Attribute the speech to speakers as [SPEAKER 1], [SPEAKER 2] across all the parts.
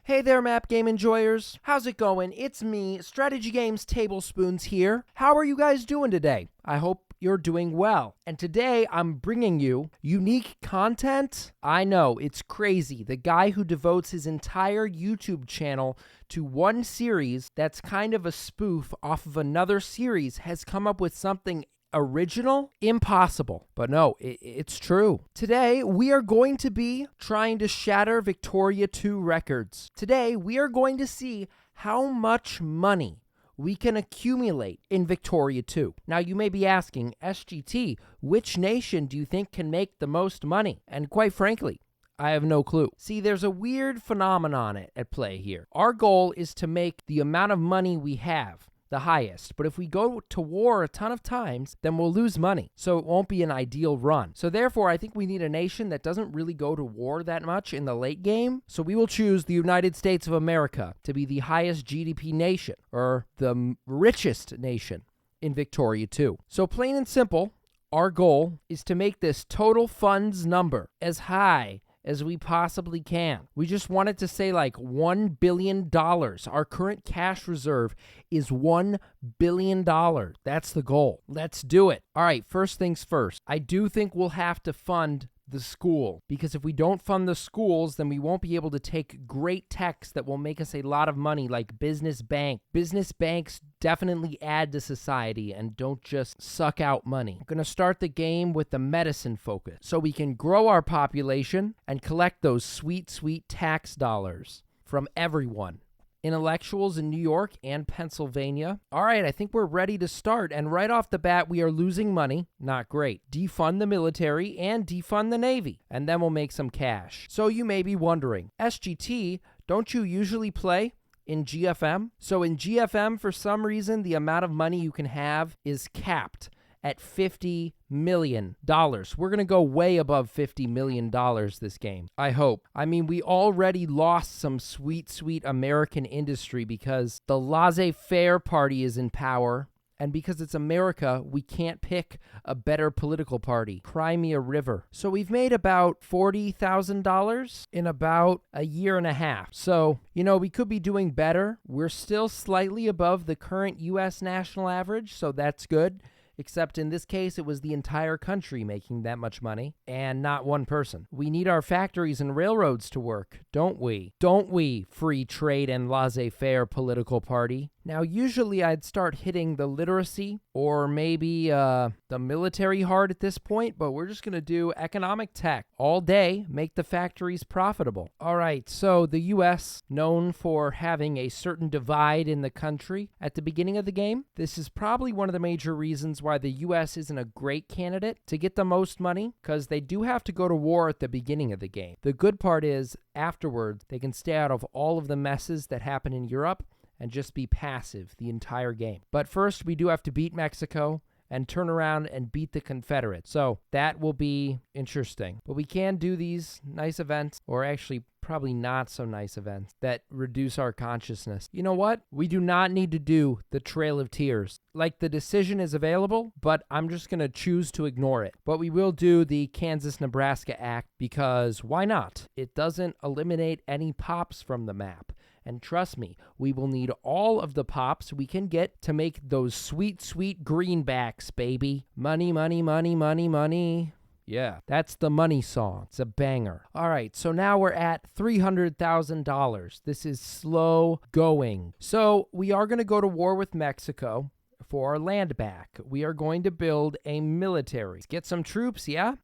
[SPEAKER 1] Hey there, map game enjoyers. How's it going? It's me, Strategy Games Tablespoons here. How are you guys doing today? I hope you're doing well. And today I'm bringing you unique content. I know, it's crazy. The guy who devotes his entire YouTube channel to one series that's kind of a spoof off of another series has come up with something original? Impossible. But no, it's true. Today, we are going to be trying to shatter Victoria 2 records. Today, we are going to see how much money we can accumulate in Victoria 2. Now, you may be asking, SGT, which nation do you think can make the most money? And quite frankly, I have no clue. See, there's a weird phenomenon at play here. Our goal is to make the amount of money we have the highest. But if we go to war a ton of times, then we'll lose money. So it won't be an ideal run. So therefore, I think we need a nation that doesn't really go to war that much in the late game. So we will choose the United States of America to be the highest GDP nation, or the richest nation in Victoria 2. So plain and simple, our goal is to make this total funds number as high as we possibly can. We just wanted to say like $1 billion. Our current cash reserve is $1 billion. That's the goal. Let's do it. All right, first things first. I do think we'll have to fund the school, because if we don't fund the schools, then we won't be able to take great techs that will make us a lot of money, like business bank. Business banks definitely add to society and don't just suck out money. I'm going to start the game with the medicine focus so we can grow our population and collect those sweet, sweet tax dollars from everyone. Intellectuals in New York and Pennsylvania. All right, I think we're ready to start. And right off the bat, we are losing money. Not great. Defund the military and defund the Navy. And then we'll make some cash. So you may be wondering, SGT, don't you usually play in GFM? So in GFM, for some reason, the amount of money you can have is capped at $50 million. We're going to go way above $50 million this game. I hope. I mean, we already lost some sweet, sweet American industry because the laissez-faire party is in power. And because it's America, we can't pick a better political party. Crimea River. So we've made about $40,000 in about a year and a half. So, we could be doing better. We're still slightly above the current U.S. national average, so that's good. Except in this case, it was the entire country making that much money, and not one person. We need our factories and railroads to work, don't we? Don't we, free trade and laissez-faire political party? Now, usually I'd start hitting the literacy or maybe the military hard at this point, but we're just going to do economic tech all day, make the factories profitable. All right, so the U.S., known for having a certain divide in the country at the beginning of the game, this is probably one of the major reasons why the U.S. isn't a great candidate to get the most money, because they do have to go to war at the beginning of the game. The good part is, afterwards, they can stay out of all of the messes that happen in Europe and just be passive the entire game. But first, we do have to beat Mexico and turn around and beat the Confederates. So that will be interesting. But we can do these nice events, or actually probably not so nice events, that reduce our consciousness. You know what? We do not need to do the Trail of Tears. Like, the decision is available, but I'm just going to choose to ignore it. But we will do the Kansas-Nebraska Act, because why not? It doesn't eliminate any pops from the map. And trust me, we will need all of the pops we can get to make those sweet, sweet greenbacks, baby. Money, money, money, money, money. Yeah, that's the money song. It's a banger. All right, so now we're at $300,000. This is slow going. So we are going to go to war with Mexico for our land back. We are going to build a military. Get some troops, yeah?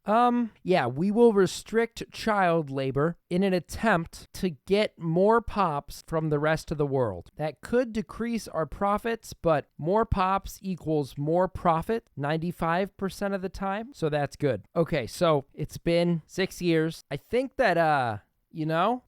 [SPEAKER 1] Yeah, we will restrict child labor in an attempt to get more pops from the rest of the world. That could decrease our profits, but more pops equals more profit 95% of the time, so that's good. Okay, so it's been 6 years. I think that,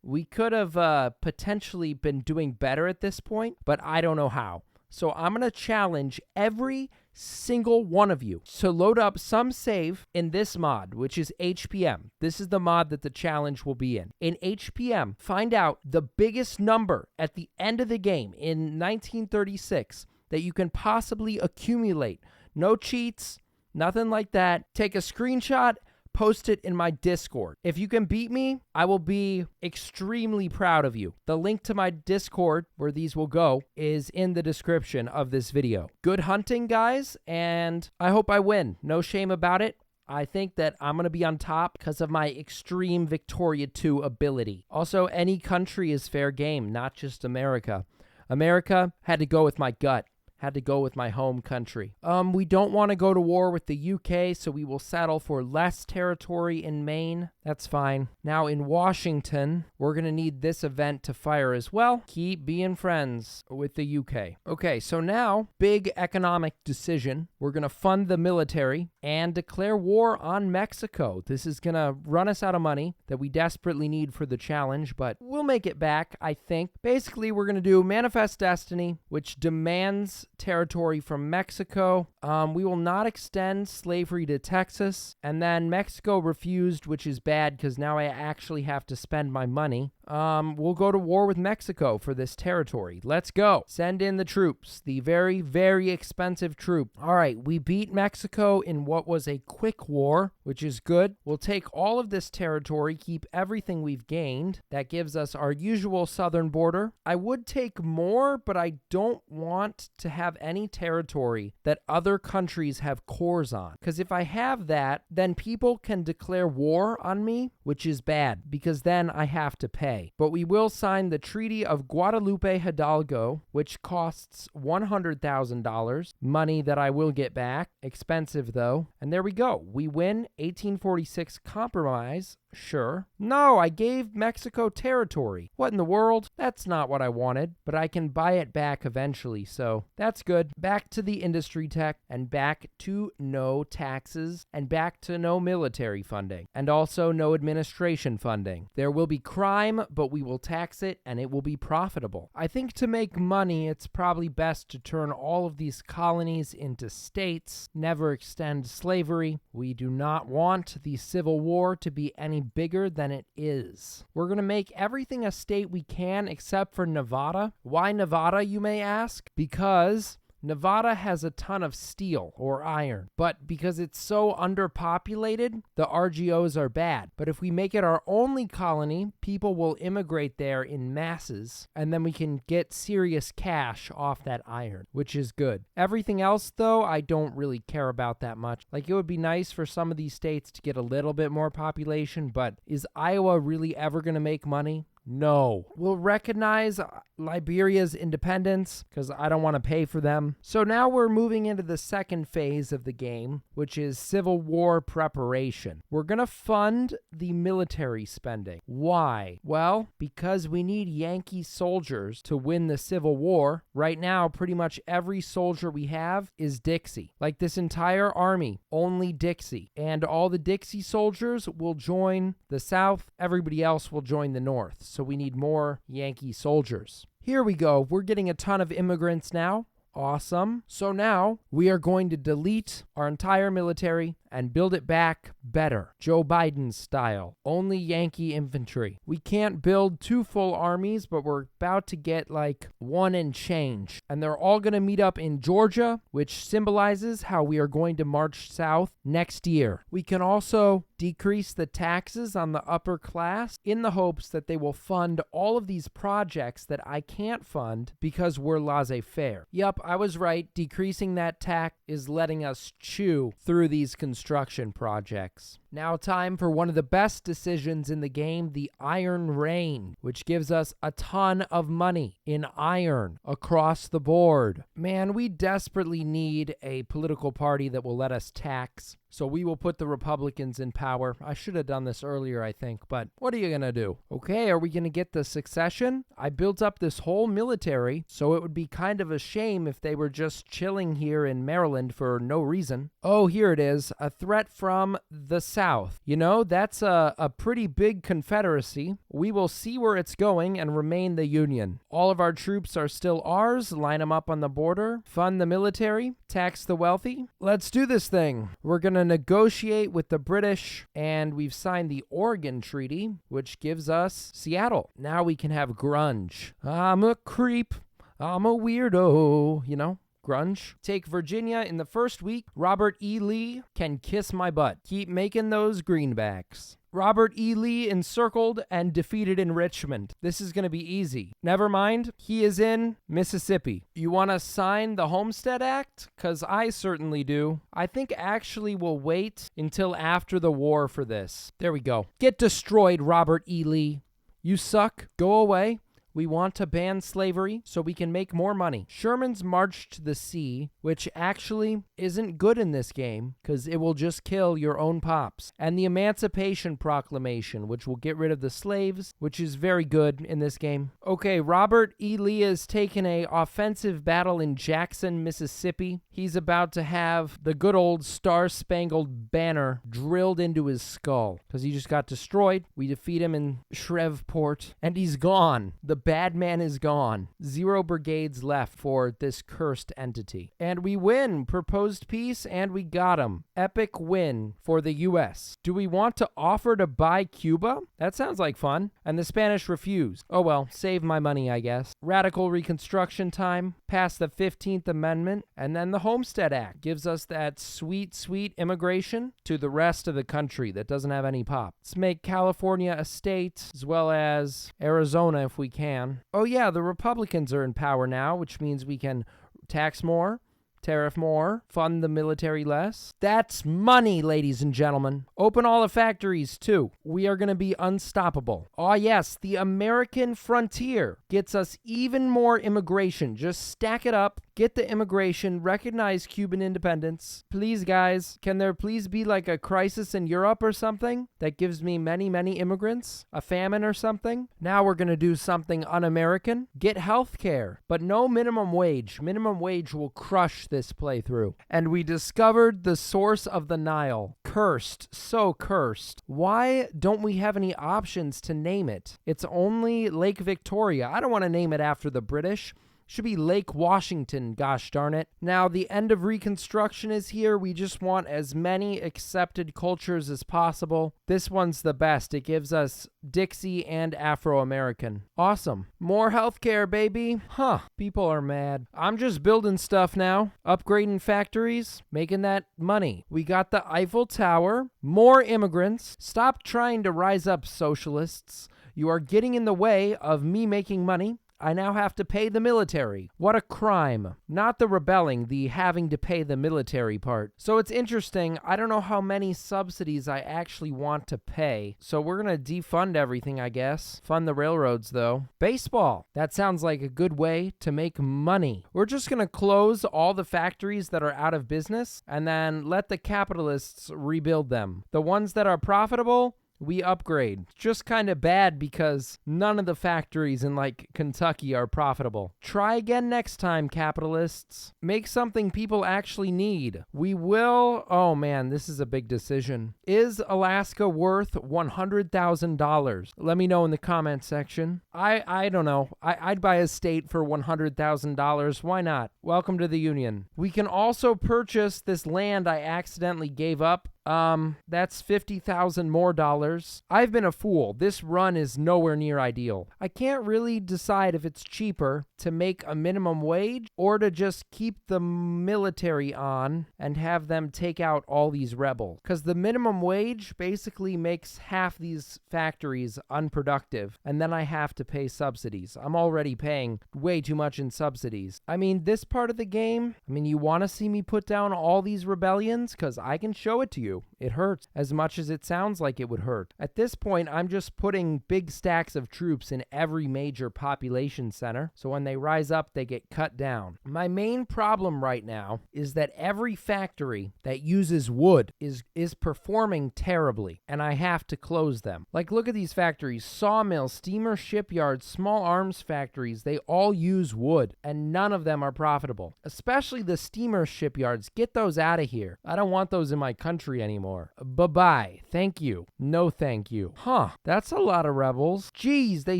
[SPEAKER 1] we could have potentially been doing better at this point, but I don't know how. So I'm going to challenge every single one of you to load up some save in this mod, which is HPM. This is the mod that the challenge will be in. In HPM, find out the biggest number at the end of the game in 1936 that you can possibly accumulate. No cheats, nothing like that. Take a screenshot, post it in my Discord. If you can beat me, I will be extremely proud of you. The link to my Discord, where these will go, is in the description of this video. Good hunting, guys, and I hope I win. No shame about it. I think that I'm going to be on top because of my extreme Victoria 2 ability. Also, any country is fair game, not just America. America had to go with my gut. Had to go with my home country. We don't want to go to war with the UK, so we will settle for less territory in Maine. That's fine. Now in Washington, we're going to need this event to fire as well. Keep being friends with the UK. Okay, so now, big economic decision. We're going to fund the military and declare war on Mexico. This is going to run us out of money that we desperately need for the challenge, but we'll make it back, I think. Basically, we're going to do Manifest Destiny, which demands territory from Mexico. We will not extend slavery to Texas. And then Mexico refused, which is bad because now I actually have to spend my money. We'll go to war with Mexico for this territory. Let's go. Send in the troops. The very, very expensive troop. All right, we beat Mexico in what was a quick war, which is good. We'll take all of this territory, keep everything we've gained. That gives us our usual southern border. I would take more, but I don't want to have any territory that other countries have cores on. Because if I have that, then people can declare war on me, which is bad, because then I have to pay. But we will sign the Treaty of Guadalupe Hidalgo, which costs $100,000, money that I will get back. Expensive, though. And there we go. We win 1846 compromise. Sure. No, I gave Mexico territory. What in the world? That's not what I wanted, but I can buy it back eventually, so that's good. Back to the industry tech, and back to no taxes, and back to no military funding, and also no administration funding. There will be crime, but we will tax it, and it will be profitable. I think to make money, it's probably best to turn all of these colonies into states, never extend slavery. We do not want the Civil War to be any bigger than it is. We're going to make everything a state we can except for Nevada. Why Nevada, you may ask? Because Nevada has a ton of steel or iron, but because it's so underpopulated, the RGOs are bad. But if we make it our only colony, people will immigrate there in masses, and then we can get serious cash off that iron, which is good. Everything else, though, I don't really care about that much. Like, it would be nice for some of these states to get a little bit more population, but is Iowa really ever going to make money? No. We'll recognize Liberia's independence because I don't want to pay for them. So now we're moving into the second phase of the game, which is Civil War preparation. We're going to fund the military spending. Why? Well, because we need Yankee soldiers to win the Civil War. Right now, pretty much every soldier we have is Dixie. Like this entire army, only Dixie. And all the Dixie soldiers will join the South. Everybody else will join the North. So we need more Yankee soldiers. Here we go. We're getting a ton of immigrants now. Awesome. So now we are going to delete our entire military and build it back better. Joe Biden style. Only Yankee infantry. We can't build 2 full armies, but we're about to get like 1 and change. And they're all going to meet up in Georgia, which symbolizes how we are going to march south next year. We can also decrease the taxes on the upper class in the hopes that they will fund all of these projects that I can't fund because we're laissez-faire. Yep, I was right. Decreasing that tax is letting us chew through these construction projects. Now time for one of the best decisions in the game, the Iron Rain, which gives us a ton of money in iron across the board. Man, we desperately need a political party that will let us tax. So we will put the Republicans in power. I should have done this earlier, I think, but what are you going to do? Okay, are we going to get the succession? I built up this whole military, so it would be kind of a shame if they were just chilling here in Maryland for no reason. Oh, here it is. A threat from the South. You know, that's a pretty big confederacy. We will see where it's going and remain the Union. All of our troops are still ours. Line them up on the border. Fund the military. Tax the wealthy. Let's do this thing. We're going to negotiate with the British, and we've signed the Oregon Treaty, which gives us Seattle. Now we can have grunge. I'm a creep. I'm a weirdo. You know? grunge. Take Virginia in the first week. Robert E. Lee can kiss my butt. Keep making those greenbacks. Robert E. Lee encircled and defeated in Richmond. This is going to be easy. Never mind, he is in Mississippi. You want to sign the Homestead Act? Because I certainly do. I think actually we'll wait until after the war for this. There we go. Get destroyed, Robert E. Lee. You suck. Go away. We want to ban slavery so we can make more money. Sherman's March to the Sea, which actually isn't good in this game because it will just kill your own pops. And the Emancipation Proclamation, which will get rid of the slaves, which is very good in this game. Okay, Robert E. Lee has taken a offensive battle in Jackson, Mississippi. He's about to have the good old Star-Spangled Banner drilled into his skull because he just got destroyed. We defeat him in Shreveport, and he's gone. The bad man is gone. 0 brigades left for this cursed entity. And we win. Proposed peace, and we got him. Epic win for the U.S. Do we want to offer to buy Cuba? That sounds like fun. And the Spanish refused. Oh well, save my money, I guess. Radical Reconstruction time. Pass the 15th Amendment. And then the Homestead Act gives us that sweet, sweet immigration to the rest of the country that doesn't have any pop. Let's make California a state, as well as Arizona if we can. Oh yeah, the Republicans are in power now, which means we can tax more, tariff more, fund the military less. That's money, ladies and gentlemen. Open all the factories, too. We are going to be unstoppable. Oh yes, the American frontier gets us even more immigration. Just stack it up. Get the immigration, recognize Cuban independence. Please, guys, can there please be like a crisis in Europe or something that gives me many, many immigrants? A famine or something? Now we're going to do something un-American. Get health care, but no minimum wage. Minimum wage will crush this playthrough. And we discovered the source of the Nile. Cursed, so cursed. Why don't we have any options to name it? It's only Lake Victoria. I don't want to name it after the British. Should be Lake Washington, gosh darn it. Now, the end of Reconstruction is here. We just want as many accepted cultures as possible. This one's the best. It gives us Dixie and Afro-American. Awesome. More healthcare, baby. Huh. People are mad. I'm just building stuff now. Upgrading factories. Making that money. We got the Eiffel Tower. More immigrants. Stop trying to rise up, socialists. You are getting in the way of me making money. I now have to pay the military. What a crime. Not the rebelling, the having to pay the military part. So it's interesting. I don't know how many subsidies I actually want to pay. So we're going to defund everything, I guess. Fund the railroads, though. Baseball. That sounds like a good way to make money. We're just going to close all the factories that are out of business and then let the capitalists rebuild them. The ones that are profitable, we upgrade. Just kind of bad because none of the factories in like Kentucky are profitable. Try again next time, capitalists. Make something people actually need. We will... Oh man, this is a big decision. Is Alaska worth $100,000? Let me know in the comment section. I don't know. I'd buy a state for $100,000. Why not? Welcome to the Union. We can also purchase this land I accidentally gave up. That's $50,000 more dollars. I've been a fool. This run is nowhere near ideal. I can't really decide if it's cheaper to make a minimum wage or to just keep the military on and have them take out all these rebels. Because the minimum wage basically makes half these factories unproductive, and then I have to pay subsidies. I'm already paying way too much in subsidies. I mean, this part of the game, you want to see me put down all these rebellions? Because I can show it to you. It hurts as much as it sounds like it would hurt. At this point, I'm just putting big stacks of troops in every major population center, so when they rise up, they get cut down. My main problem right now is that every factory that uses wood is performing terribly, and I have to close them. Like, look at these factories. Sawmills, steamer shipyards, small arms factories, they all use wood, and none of them are profitable. Especially the steamer shipyards. Get those out of here. I don't want those in my country anymore. Bye-bye. Thank you. No thank you. Huh. That's a lot of rebels. Geez, they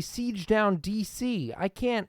[SPEAKER 1] siege down DC. I can't...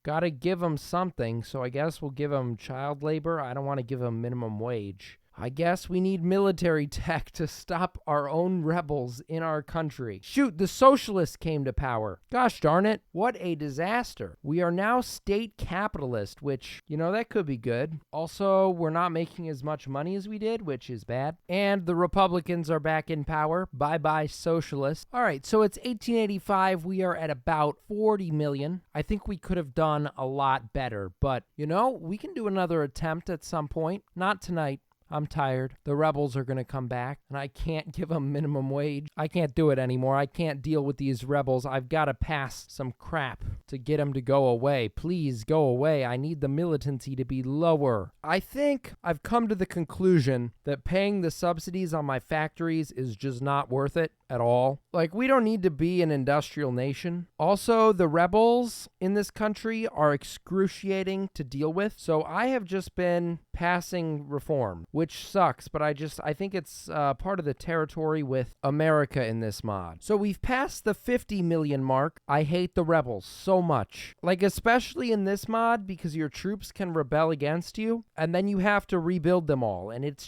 [SPEAKER 1] Gotta give them something, so I guess we'll give them child labor. I don't want to give them minimum wage. I guess we need military tech to stop our own rebels in our country. Shoot, the socialists came to power. Gosh darn it, what a disaster. We are now state capitalist, which, that could be good. Also, we're not making as much money as we did, which is bad. And the Republicans are back in power. Bye-bye socialists. All right, so it's 1885. We are at about 40 million. I think we could have done a lot better, but, we can do another attempt at some point. Not tonight. I'm tired. The rebels are going to come back, and I can't give them minimum wage. I can't do it anymore. I can't deal with these rebels. I've got to pass some crap to get them to go away. Please go away. I need the militancy to be lower. I think I've come to the conclusion that paying the subsidies on my factories is just not worth it at all. Like, we don't need to be an industrial nation. Also, the rebels in this country are excruciating to deal with, so I have just been passing reform, which sucks, but I think it's part of the territory with America in this mod. So we've passed the 50 million mark. I hate the rebels so much. Like, especially in this mod, because your troops can rebel against you, and then you have to rebuild them all, and it's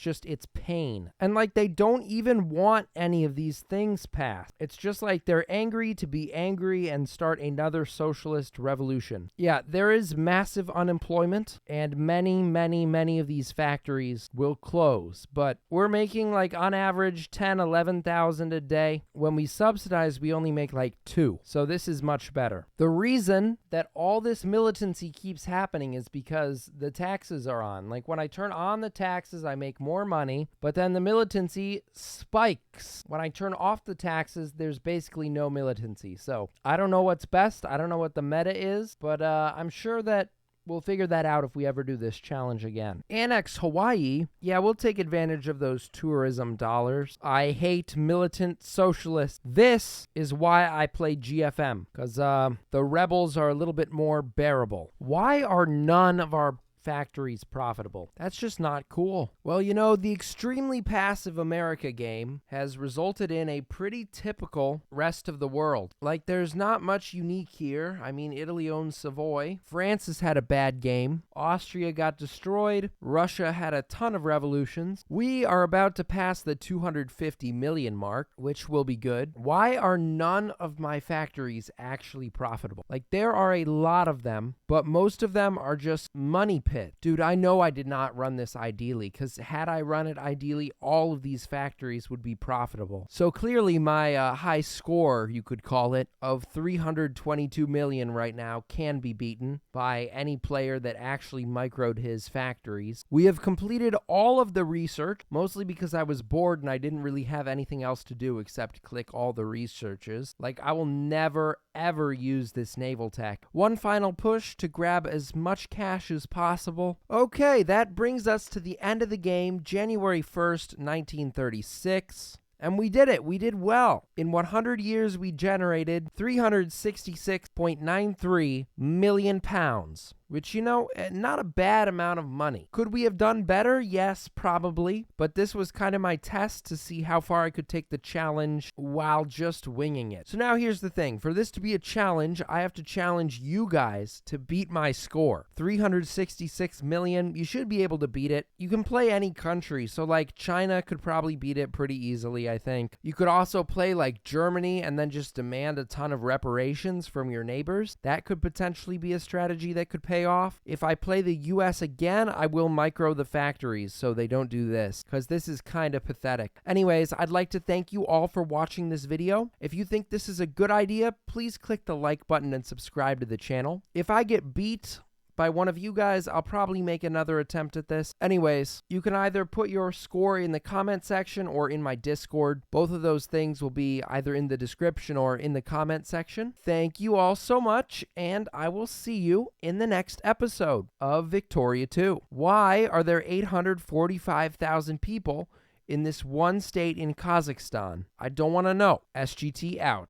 [SPEAKER 1] pain. And like, they don't even want any of these things passed. It's just like they're angry to be angry and start another socialist revolution. Yeah, there is massive unemployment, and many of these factories will close, but we're making like on average 10,000-11,000 a day. When we subsidize, we only make like 2. So this is much better. The reason that all this militancy keeps happening is because the taxes are on. Like, when I turn on the taxes, I make more money, but then the militancy spikes. When I turn off the taxes, there's basically no militancy. So I don't know what's best. I don't know what the meta is, but I'm sure that we'll figure that out if we ever do this challenge again. Annex Hawaii. Yeah, we'll take advantage of those tourism dollars. I hate militant socialists. This is why I play GFM, because the rebels are a little bit more bearable. Why are none of our factories profitable? That's just not cool. Well, the extremely passive America game has resulted in a pretty typical rest of the world. Like, there's not much unique here. I mean, Italy owns Savoy. France has had a bad game. Austria got destroyed. Russia had a ton of revolutions. We are about to pass the 250 million mark, which will be good. Why are none of my factories actually profitable? Like, there are a lot of them, but most of them are just money pit. Dude, I know I did not run this ideally, because had I run it ideally, all of these factories would be profitable. So clearly my high score, you could call it, of 322 million right now can be beaten by any player that actually microed his factories. We have completed all of the research, mostly because I was bored and I didn't really have anything else to do except click all the researches. Like, I will never, ever use this naval tech. One final push to grab as much cash as possible. Okay, that brings us to the end of the game, January 1st, 1936. And we did it. We did well. In 100 years, we generated 366.93 million pounds, which, not a bad amount of money. Could we have done better? Yes, probably. But this was kind of my test to see how far I could take the challenge while just winging it. So now here's the thing. For this to be a challenge, I have to challenge you guys to beat my score. 366 million. You should be able to beat it. You can play any country. So like China could probably beat it pretty easily, I think. You could also play like Germany and then just demand a ton of reparations from your neighbors. That could potentially be a strategy that could pay off. If I play the US again, I will micro the factories so they don't do this, because this is kind of pathetic. Anyways, I'd like to thank you all for watching this video. If you think this is a good idea, please click the like button and subscribe to the channel. If I get beat by one of you guys, I'll probably make another attempt at this. Anyways, you can either put your score in the comment section or in my Discord. Both of those things will be either in the description or in the comment section. Thank you all so much, and I will see you in the next episode of Victoria 2. Why are there 845,000 people in this one state in Kazakhstan? I don't want to know. SGT out.